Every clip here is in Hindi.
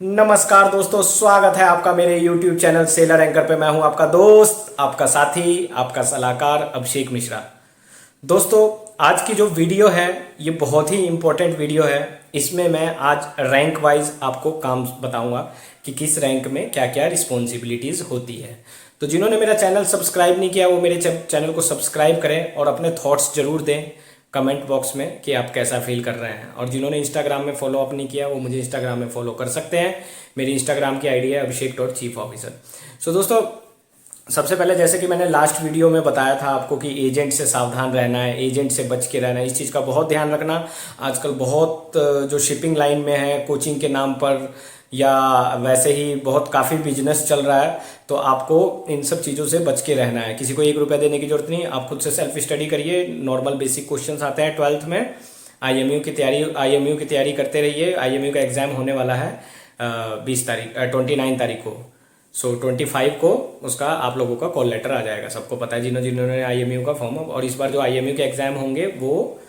नमस्कार दोस्तों, स्वागत है आपका मेरे YouTube चैनल सेलर एंकर पे। मैं हूं आपका दोस्त, आपका साथी, आपका सलाहकार अभिषेक मिश्रा। दोस्तों, आज की जो वीडियो है ये बहुत ही इम्पोर्टेंट वीडियो है। इसमें मैं आज रैंक वाइज आपको काम बताऊंगा कि किस रैंक में क्या क्या रिस्पॉन्सिबिलिटीज़ होती है। तो जिन्होंने मेरा चैनल सब्सक्राइब नहीं किया वो मेरे चैनल को सब्सक्राइब करें और अपने थॉट्स जरूर दें कमेंट बॉक्स में कि आप कैसा फील कर रहे हैं। और जिन्होंने इंस्टाग्राम में फॉलो अप नहीं किया वो मुझे इंस्टाग्राम में फॉलो कर सकते हैं। मेरी इंस्टाग्राम की आईडी है abhishek.chiefofficer। सो दोस्तों, सबसे पहले जैसे कि मैंने लास्ट वीडियो में बताया था आपको कि एजेंट से सावधान रहना है, एजेंट से बच के रहना है। इस चीज़ का बहुत ध्यान रखना। आजकल बहुत जो शिपिंग लाइन में है, कोचिंग के नाम पर या वैसे ही बहुत काफ़ी बिजनेस चल रहा है, तो आपको इन सब चीज़ों से बच के रहना है। किसी को 1 रुपया देने की जरूरत नहीं। आप खुद से सेल्फ स्टडी करिए। नॉर्मल बेसिक क्वेश्चंस आते हैं 12th में। आईएमयू की तैयारी करते रहिए। आईएमयू का एग्ज़ाम होने वाला है 29 तारीख को। सो 25 को उसका आप लोगों का कॉल लेटर आ जाएगा। सबको पता है जिन्होंने आईएमयू का फॉर्म। और इस बार जो आईएमयू के एग्ज़ाम होंगे वो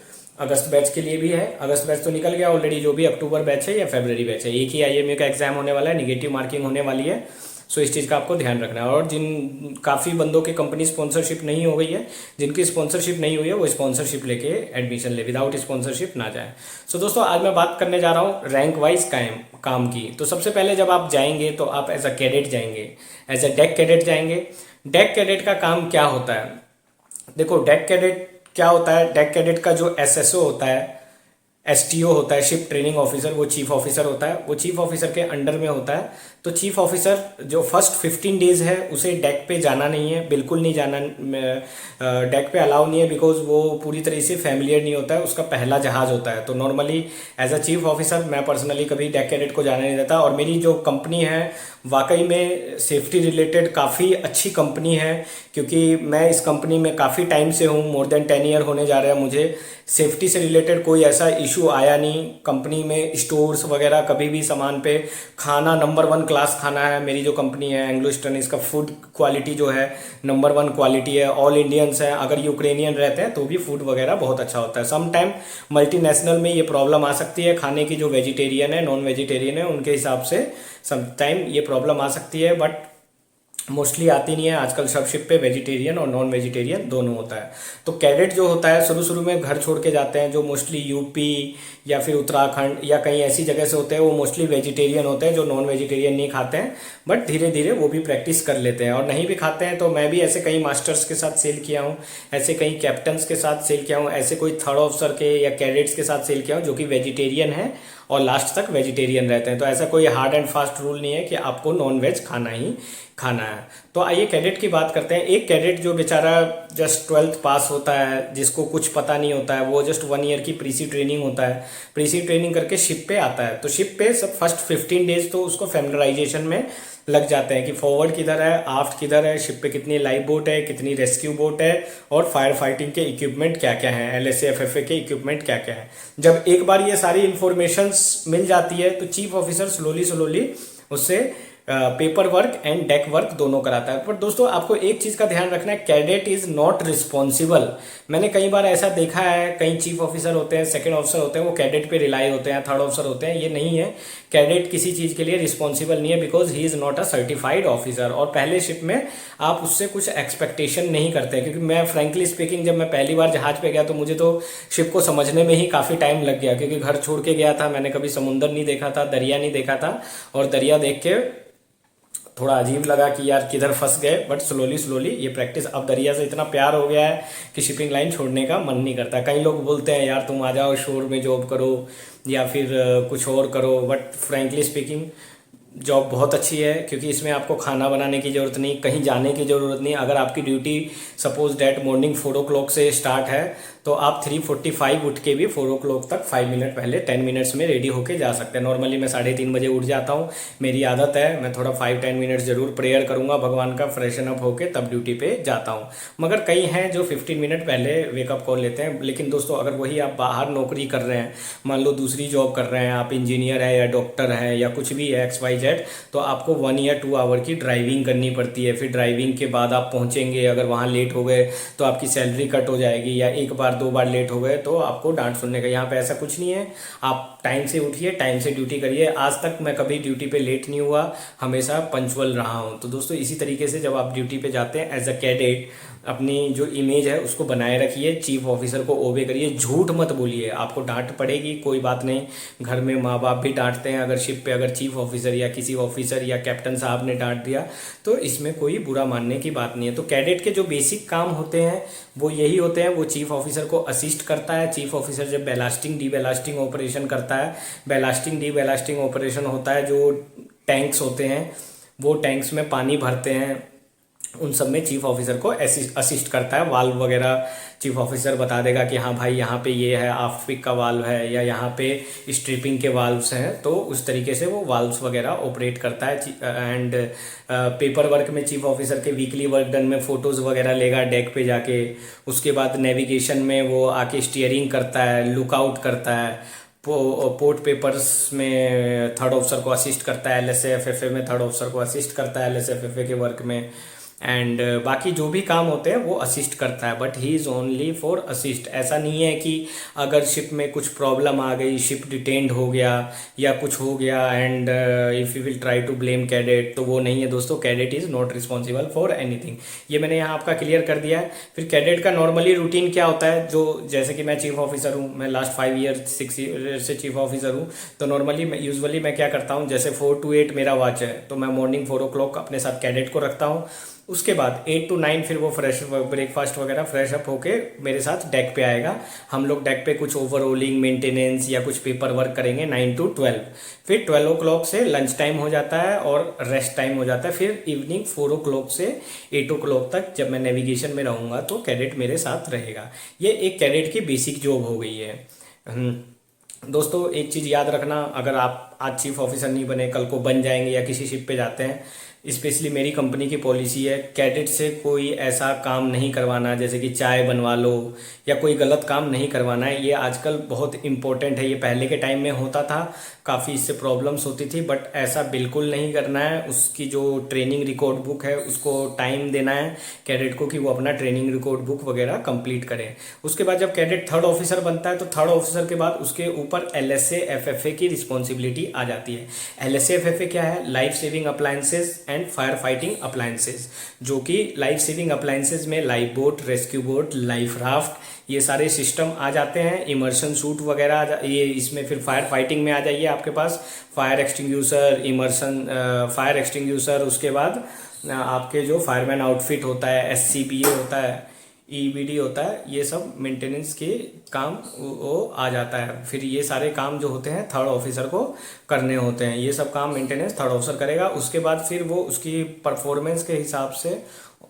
अगस्त बैच के लिए भी है। अगस्त बैच तो निकल गया ऑलरेडी। जो भी अक्टूबर बैच है या फरवरी बैच है, एक ही आईएमयू का एग्जाम होने वाला है। निगेटिव मार्किंग होने वाली है। सो इस चीज़ का आपको ध्यान रखना है। और जिन काफ़ी बंदों की कंपनी स्पॉन्सरशिप नहीं हो गई है, जिनकी स्पॉन्सरशिप नहीं हुई है वो स्पॉन्सरशिप लेके एडमिशन ले, विदाउट स्पॉन्सरशिप ना जाए। सो दोस्तों, आज मैं बात करने जा रहा हूँ रैंक वाइज काम की। तो सबसे पहले जब आप जाएंगे तो आप एज अ कैडेट जाएंगे, एज अ डेक कैडेट जाएंगे। डेक कैडेट का काम क्या होता है? देखो, डेक कैडेट क्या होता है? डेक कैडेट का जो एसएसओ होता है, एसटीओ होता है, शिप ट्रेनिंग ऑफिसर, वो चीफ ऑफिसर होता है। वो चीफ ऑफिसर के अंडर में होता है। तो चीफ ऑफिसर जो फर्स्ट 15 डेज है उसे डेक पे जाना नहीं है, बिल्कुल नहीं जाना। डेक पे अलाउ नहीं है, बिकॉज वो पूरी तरह से फैमिलियर नहीं होता है। उसका पहला जहाज होता है। तो normally as a chief officer मैं पर्सनली कभी डेक कैडेट को जाने नहीं देता। और मेरी जो कंपनी है वाकई में सेफ्टी रिलेटेड काफ़ी अच्छी कंपनी है, क्योंकि मैं इस कंपनी में काफ़ी टाइम से हूँ। मोर देन 10 ईयर होने जा रहे हैं मुझे। सेफ्टी से रिलेटेड कोई ऐसा इशू आया नहीं कंपनी में। स्टोर्स वगैरह कभी भी सामान पे खाना नंबर 1 क्लास खाना है। मेरी जो कंपनी है एंग्लो ईस्टर्न, इसका फूड क्वालिटी जो है नंबर 1 क्वालिटी है। ऑल इंडियंस हैं, अगर यूक्रेनियन रहते हैं तो भी फूड वगैरह बहुत अच्छा होता है। सम टाइम मल्टीनेशनल में ये प्रॉब्लम आ सकती है खाने की। जो वेजिटेरियन है, नॉन वेजिटेरियन है, उनके हिसाब से सम टाइम ये प्रॉब्लम आ सकती है, बट मोस्टली आती नहीं है। आजकल सब शिप पे वेजिटेरियन और नॉन वेजिटेरियन दोनों होता है। तो कैडेट जो होता है शुरू शुरू में घर छोड़ के जाते हैं, जो मोस्टली यूपी या फिर उत्तराखंड या कहीं ऐसी जगह से होते हैं, वो मोस्टली वेजिटेरियन होते हैं जो नॉन वेजिटेरियन नहीं खाते हैं। बट धीरे धीरे वो भी प्रैक्टिस कर लेते हैं। और नहीं भी खाते हैं तो मैं भी ऐसे कई मास्टर्स के साथ सेल किया हूँ, ऐसे कई कैप्टन्स के साथ सेल किया हूँ, ऐसे कोई थर्ड ऑफिसर के या कैडेट्स के साथ सेल किया हूँ जो कि वेजिटेरियन है और लास्ट तक वेजिटेरियन रहते हैं। तो ऐसा कोई हार्ड एंड फास्ट रूल नहीं है कि आपको नॉन वेज खाना ही खाना है। तो आइए कैडेट की बात करते हैं। एक कैडेट जो बेचारा जस्ट 12th पास होता है, जिसको कुछ पता नहीं होता है, वो जस्ट 1 ईयर की प्रीसी ट्रेनिंग होता है। प्रीसी ट्रेनिंग करके शिप पे आता है। तो शिप पे सब फर्स्ट 15 डेज तो उसको फैमिलराइजेशन में लग जाते हैं कि फॉरवर्ड किधर है, आफ्ट किधर है, शिप पे कितनी लाइफ बोट है, कितनी रेस्क्यू बोट है, और फायर फाइटिंग के इक्विपमेंट क्या क्या हैं, एलएसए एफएफए के इक्विपमेंट क्या क्या है। जब एक बार ये सारी इंफॉर्मेशंस मिल जाती है तो चीफ ऑफिसर स्लोली स्लोली उससे paper work and deck work दोनों कराता है। पर दोस्तों, आपको एक चीज का ध्यान रखना है, कैडेट इज नॉट रिस्पॉन्सिबल। मैंने कई बार ऐसा देखा है, कई चीफ ऑफिसर होते हैं, सेकंड ऑफिसर होते हैं, वो कैडेट पे रिलाई होते हैं, थर्ड ऑफिसर होते हैं। ये नहीं है, कैडेट किसी चीज के लिए रिस्पॉन्सिबल नहीं है, because he is not a certified officer. और पहले शिप में आप उससे कुछ एक्सपेक्टेशन नहीं करते। क्योंकि मैं फ्रेंकली स्पीकिंग, जब मैं पहली बार जहाज पे गया तो मुझे तो शिप को समझने में ही काफी टाइम लग गया, क्योंकि घर छोड़ के गया था। मैंने कभी समुंदर नहीं देखा था, दरिया नहीं देखा था, और दरिया देख के थोड़ा अजीब लगा कि यार किधर फंस गए। बट स्लोली स्लोली ये प्रैक्टिस, अब दरिया से इतना प्यार हो गया है कि शिपिंग लाइन छोड़ने का मन नहीं करता। कई लोग बोलते हैं यार तुम आ जाओ शोर में जॉब करो या फिर कुछ और करो, बट फ्रेंकली स्पीकिंग जॉब बहुत अच्छी है, क्योंकि इसमें आपको खाना बनाने की ज़रूरत नहीं, कहीं जाने की ज़रूरत नहीं। अगर आपकी duty suppose that morning 4 o'clock से स्टार्ट है तो आप 3:45 उठ के भी 4 o'clock तक 5 मिनट पहले 10 मिनट्स में रेडी होके जा सकते हैं। नॉर्मली मैं 3:30 बजे उठ जाता हूँ, मेरी आदत है। मैं थोड़ा 5-10 मिनट्स जरूर प्रेयर करूँगा भगवान का, फ्रेशन अप होके तब ड्यूटी पे जाता हूँ। मगर कई हैं जो 15 मिनट पहले वेकअप कॉल लेते हैं। लेकिन दोस्तों, अगर वही आप बाहर नौकरी कर रहे हैं, मान लो दूसरी जॉब कर रहे हैं, आप इंजीनियर है या डॉक्टर है या कुछ भी है XYZ, तो आपको 1 या 2 आवर की ड्राइविंग करनी पड़ती है। फिर ड्राइविंग के बाद आप पहुंचेंगे, अगर वहां लेट हो गए तो आपकी सैलरी कट हो जाएगी, या एक बार बार 2 बार लेट हो गए तो आपको डांट सुनने का। यहाँ पे ऐसा कुछ नहीं है, आप टाइम से उठिए, टाइम से ड्यूटी करिए। आज तक मैं कभी ड्यूटी पे लेट नहीं हुआ, हमेशा पंचुअल रहा हूँ। तो दोस्तों इसी तरीके से जब आप ड्यूटी पे जाते हैं एज अ कैडेट, अपनी जो इमेज है उसको बनाए रखिए, चीफ ऑफिसर को ओबे करिए, झूठ मत बोलिए। आपको डांट पड़ेगी, कोई बात नहीं, घर में माँ बाप भी डांटते हैं। अगर शिप पे अगर चीफ ऑफिसर या किसी ऑफिसर या कैप्टन साहब ने डांट दिया तो इसमें कोई बुरा मानने की बात नहीं है। तो कैडेट के जो बेसिक काम होते हैं वो यही होते हैं, वो चीफ ऑफिसर को असिस्ट करता है। चीफ ऑफिसर जब बैलास्टिंग डी बैलास्टिंग ऑपरेशन करता है, बैलास्टिंग डी बैलास्टिंग ऑपरेशन होता है, जो टैंक्स होते हैं वो टैंक्स में पानी भरते हैं, उन सब में चीफ ऑफिसर को असिस्ट करता है। वाल्व वगैरह चीफ ऑफिसर बता देगा कि हाँ भाई यहाँ पे ये है, आफ्ट पिक का वाल्व है, या यहाँ पे स्ट्रिपिंग के वाल्व्स हैं, तो उस तरीके से वो वाल्व्स वगैरह ऑपरेट करता है। एंड पेपर वर्क में चीफ ऑफिसर के वीकली वर्क डन में फोटोज़ वगैरह लेगा डेक पे जाके। उसके बाद नेविगेशन में वो आके स्टीयरिंग करता है, लुकआउट करता है। पोर्ट पेपर्स में थर्ड ऑफिसर को असिस्ट करता है, LSA-FFA में थर्ड ऑफिसर को असिस्ट करता है LSA-FFA के वर्क में। एंड बाकी जो भी काम होते हैं वो असिस्ट करता है, but he is only for assist. ऐसा नहीं है कि अगर शिप में कुछ प्रॉब्लम आ गई, शिप डिटेन्ड हो गया या कुछ हो गया and if you will try to blame cadet, तो वो नहीं है दोस्तों। Cadet is not responsible for anything, ये मैंने यहाँ आपका क्लियर कर दिया है। फिर कैडेट का नॉर्मली रूटीन क्या होता है, जो जैसे कि मैं चीफ ऑफिसर हूँ, मैं लास्ट 5 ईयर 6 ईयर से चीफ ऑफिसर हूँ, तो नॉर्मली यूजुअली मैं क्या करता हूँ, जैसे 4 to 8 मेरा वॉच है, तो मैं मॉर्निंग 4 o'clock अपने साथ कैडेट को रखता हूँ। उसके बाद 8 to 9 फिर वो फ्रेश ब्रेकफास्ट वगैरह फ्रेश अप होके मेरे साथ डेक पे आएगा। हम लोग डेक पे कुछ ओवरऑलिंग मेंटेनेंस या कुछ पेपर वर्क करेंगे 9 to 12। फिर 12 o'clock से लंच टाइम हो जाता है और रेस्ट टाइम हो जाता है। फिर इवनिंग 4 o'clock से 8 o'clock तक जब मैं नेविगेशन में रहूँगा तो कैडेट मेरे साथ रहेगा। ये एक कैडेट की बेसिक जॉब हो गई है। दोस्तों एक चीज़ याद रखना, अगर आप आज चीफ ऑफिसर नहीं बने, कल को बन जाएंगे या किसी शिप पे जाते हैं, स्पेशली मेरी कंपनी की पॉलिसी है कैडेट से कोई ऐसा काम नहीं करवाना जैसे कि चाय बनवा लो या कोई गलत काम नहीं करवाना है। ये आजकल बहुत इम्पोर्टेंट है। ये पहले के टाइम में होता था, काफ़ी इससे प्रॉब्लम्स होती थी, बट ऐसा बिल्कुल नहीं करना है। उसकी जो ट्रेनिंग रिकॉर्ड बुक है उसको टाइम देना है कैडेट को कि वो अपना ट्रेनिंग रिकॉर्ड बुक वगैरह कंप्लीट करें। उसके बाद जब कैडेट थर्ड ऑफिसर बनता है तो थर्ड ऑफिसर के बाद उसके ऊपर LSA-FFA की रिस्पॉन्सिबिलिटी आ जाती है। LSA-FFA क्या है? Life saving appliances and fire fighting appliances, जो कि लाइफ सेविंग अप्लायंसेज में life boat, rescue boat, life raft, ये सारे सिस्टम आ जाते हैं। इमर्शन सूट वगैरह ये इसमें फिर फायर फाइटिंग में आ जाइए आपके पास fire extinguisher, immersion fire extinguisher. उसके बाद आपके जो फायरमैन आउटफिट होता है, SCBA होता है, EBD होता है, ये सब मेंटेनेंस के काम वो आ जाता है। फिर ये सारे काम जो होते हैं थर्ड ऑफिसर को करने होते हैं। ये सब काम मेंटेनेंस थर्ड ऑफिसर करेगा। उसके बाद फिर वो उसकी परफॉर्मेंस के हिसाब से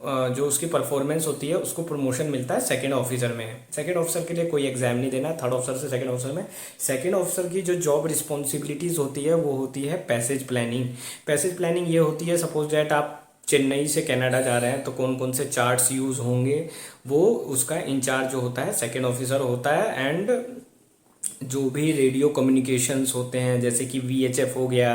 जो उसकी परफॉर्मेंस होती है उसको प्रमोशन मिलता है सेकंड ऑफिसर में। सेकंड ऑफिसर के लिए कोई एग्जाम नहीं देना, थर्ड ऑफिसर से सेकंड ऑफिसर में। सेकंड ऑफिसर की जो जॉब रिस्पॉन्सिबिलिटीज़ होती है वो होती है पैसेज प्लानिंग। पैसेज प्लानिंग ये होती है, सपोज डैट आप चेन्नई से कनाडा जा रहे हैं तो कौन कौन से चार्ट्स यूज़ होंगे वो उसका इंचार्ज जो होता है सेकंड ऑफिसर होता है। एंड जो भी रेडियो कम्युनिकेशंस होते हैं जैसे कि VHF हो गया,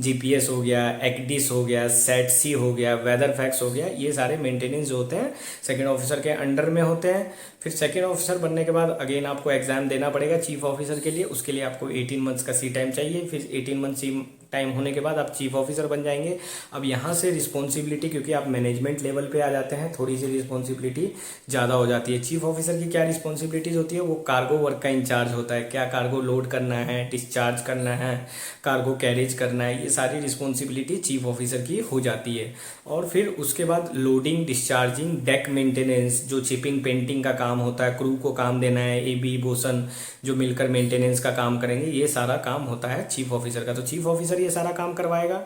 GPS हो गया, एक्डिस हो गया, SATC हो गया, वेदर फैक्स हो गया, ये सारे मेंटेनेंस जो होते हैं सेकंड ऑफिसर के अंडर में होते हैं। फिर सेकंड ऑफिसर बनने के बाद अगेन आपको एग्जाम देना पड़ेगा चीफ ऑफिसर के लिए। उसके लिए आपको 18 मंथ्स का सी टाइम चाहिए। फिर 18 मंथ सी टाइम होने के बाद आप चीफ ऑफिसर बन जाएंगे। अब यहाँ से रिस्पॉन्सिबिलिटी, क्योंकि आप मैनेजमेंट लेवल पे आ जाते हैं, थोड़ी सी रिस्पॉन्सिबिलिटी ज़्यादा हो जाती है। चीफ ऑफिसर की क्या रिस्पॉन्सिबिलिटीज़ होती है? वो कार्गो वर्क का इंचार्ज होता है। क्या कार्गो लोड करना है, डिस्चार्ज करना है, कार्गो कैरेज करना है, ये सारी रिस्पॉन्सिबिलिटी चीफ ऑफिसर की हो जाती है। और फिर उसके बाद लोडिंग, डिस्चार्जिंग, डेक मेंटेनेंस, जो चिपिंग पेंटिंग का काम होता है, क्रू को काम देना है, AB बोसन जो मिलकर मेंटेनेंस का काम करेंगे, ये सारा काम होता है चीफ ऑफिसर का। तो चीफ ऑफिसर ये सारा काम करवाएगा,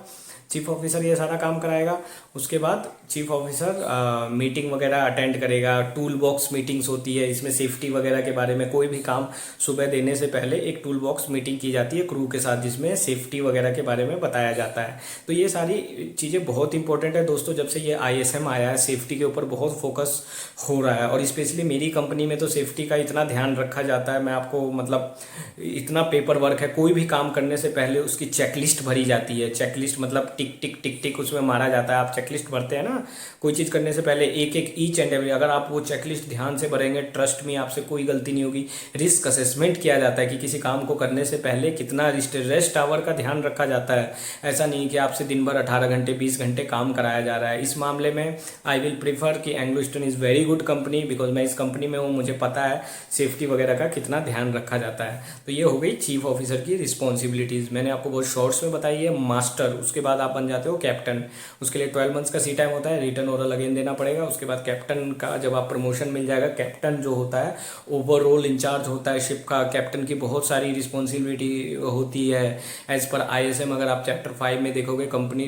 चीफ ऑफिसर ये सारा काम कराएगा। उसके बाद चीफ ऑफिसर मीटिंग वगैरह अटेंड करेगा। टूल बॉक्स मीटिंग्स होती है, इसमें सेफ्टी वगैरह के बारे में कोई भी काम सुबह देने से पहले एक टूल बॉक्स मीटिंग की जाती है क्रू के साथ, जिसमें सेफ्टी वगैरह के बारे में बताया जाता है। तो ये सारी चीज़ें बहुत इंपॉर्टेंट है दोस्तों। जब से ये ISM आया है सेफ्टी के ऊपर बहुत फोकस हो रहा है, और स्पेशली मेरी कंपनी में तो सेफ्टी का इतना ध्यान रखा जाता है। मैं आपको मतलब इतना पेपर वर्क है, कोई भी काम करने से पहले उसकी चेकलिस्ट भरी जाती है। चेकलिस्ट मतलब टिक टिक टिक टिक उसमें मारा जाता है। आप चेकलिस्ट भरते हैं ना कोई चीज़ करने से पहले, एक एक ईच एंड एवरी, अगर आप वो चेकलिस्ट ध्यान से भरेंगे, ट्रस्ट में आपसे कोई गलती नहीं होगी। रिस्क असेसमेंट किया जाता है कि किसी काम को करने से पहले कितना रेस्ट आवर का ध्यान रखा जाता है। ऐसा नहीं कि आपसे दिन भर 18 घंटे 20 घंटे काम कराया जा रहा है। इस मामले में आई विल प्रीफर कि Anglo eastern is very good company, because मैं इस कंपनी में हूँ, मुझे पता है सेफ्टी वगैरह का कितना ध्यान रखा जाता है। तो ये हो गई चीफ ऑफिसर की रिस्पॉन्सिबिलिटीज़, मैंने आपको बहुत शॉर्ट्स में बताई है। मास्टर, उसके बाद आप बन जाते हो कैप्टन। उसके लिए 12 मंथ्स का सी टाइम होता है, रिटर्न ओरल अगेन देना पड़ेगा। उसके बाद कैप्टन का जब आप प्रमोशन मिल जाएगा, कैप्टन जो होता है ओवरऑल इंचार्ज होता है शिप का। कैप्टन की बहुत सारी रिस्पॉन्सिबिलिटी होती है एज पर ISM। अगर आप चैप्टर 5 में देखोगे company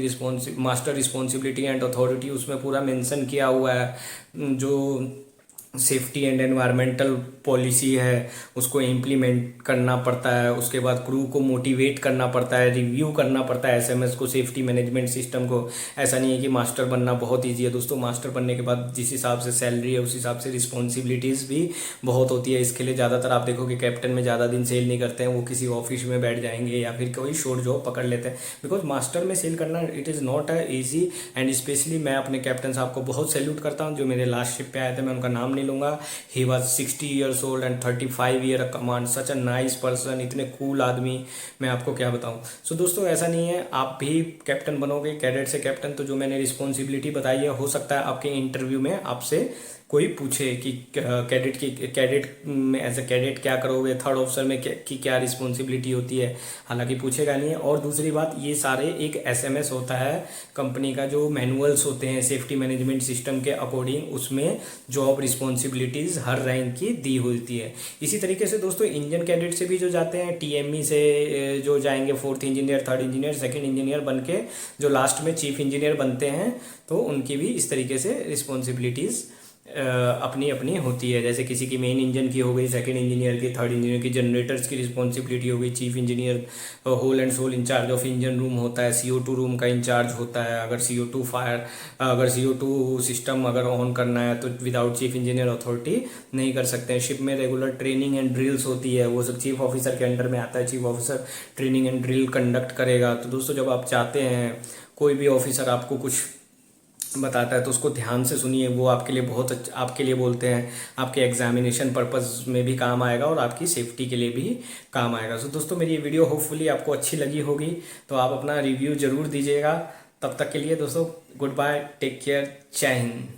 master responsibility and authority, उसमें पूरा मेंशन किया हुआ है जो सेफ्टी एंड एनवायरमेंटल पॉलिसी है उसको इम्प्लीमेंट करना पड़ता है। उसके बाद क्रू को मोटिवेट करना पड़ता है, रिव्यू करना पड़ता है SMS को, सेफ्टी मैनेजमेंट सिस्टम को। ऐसा नहीं है कि मास्टर बनना बहुत ईजी है दोस्तों, मास्टर बनने के बाद जिस हिसाब से सैलरी है उस हिसाब से रिस्पॉन्सिबिलिटीज़ भी बहुत होती है। इसके लिए ज़्यादातर आप देखोगे कैप्टन में ज़्यादा दिन सेल नहीं करते हैं, वो किसी ऑफिस में बैठ जाएंगे या फिर कोई शॉर्ट जॉब पकड़ लेते हैं, बिकॉज मास्टर में सेल करना it is not easy. And specially मैं अपने कैप्टन साहब को बहुत सैल्यूट करता हूँ जो मेरे लास्ट शिप पे आए थे, मैं उनका नाम नहीं लूँगा। He was 60 years old and 35 year command, such a nice person, इतने कूल आदमी, मैं आपको क्या बताऊं। सो दोस्तों ऐसा नहीं है, आप भी कैप्टन बनोगे, कैडेट से कैप्टन। तो जो मैंने रिस्पॉन्सिबिलिटी बताई है, हो सकता है आपके इंटरव्यू में आपसे कोई पूछे कि कैडेट में एज अ कैडेट क्या करोगे, थर्ड ऑफिसर में की क्या रिस्पॉन्सिबिलिटी होती है, हालांकि पूछेगा नहीं है। और दूसरी बात, ये सारे एक SMS होता है कंपनी का, जो मैनुअल्स होते हैं सेफ्टी मैनेजमेंट सिस्टम के अकॉर्डिंग, उसमें जॉब रिस्पॉन्सिबिलिटीज़ हर रैंक की दी होती है। इसी तरीके से दोस्तों इंजन कैडेट से भी जो जाते हैं, TME से जो जाएंगे 4th engineer, 3rd engineer, 2nd engineer बन के जो लास्ट में चीफ इंजीनियर बनते हैं, तो उनकी भी इस तरीके से रिस्पॉन्सिबिलिटीज़ अपनी अपनी होती है। जैसे किसी की मेन इंजन की हो गई, 2nd इंजीनियर की, 3rd इंजीनियर की, जनरेटर्स की रिस्पॉन्सिबिलिटी हो गई, chief engineer whole and sole in charge of engine room होता है, CO2 रूम का इंचार्ज होता है। अगर CO2 सिस्टम अगर ऑन करना है तो विदाउट चीफ इंजीनियर अथॉरिटी नहीं कर सकते हैं। शिप में रेगुलर ट्रेनिंग एंड ड्रिल्स होती है, वो सब चीफ ऑफिसर के अंडर में आता है। Chief officer training and drill conduct करेगा। तो दोस्तों जब आप चाहते हैं कोई भी ऑफिसर आपको कुछ बताता है तो उसको ध्यान से सुनिए, वो आपके लिए बहुत अच्छा, आपके लिए बोलते हैं, आपके एग्जामिनेशन पर्पस में भी काम आएगा और आपकी सेफ्टी के लिए भी काम आएगा। सो दोस्तों मेरी ये वीडियो होपफुली आपको अच्छी लगी होगी, तो आप अपना रिव्यू ज़रूर दीजिएगा। तब तक के लिए दोस्तों गुड बाय, टेक केयर, जय हिंद।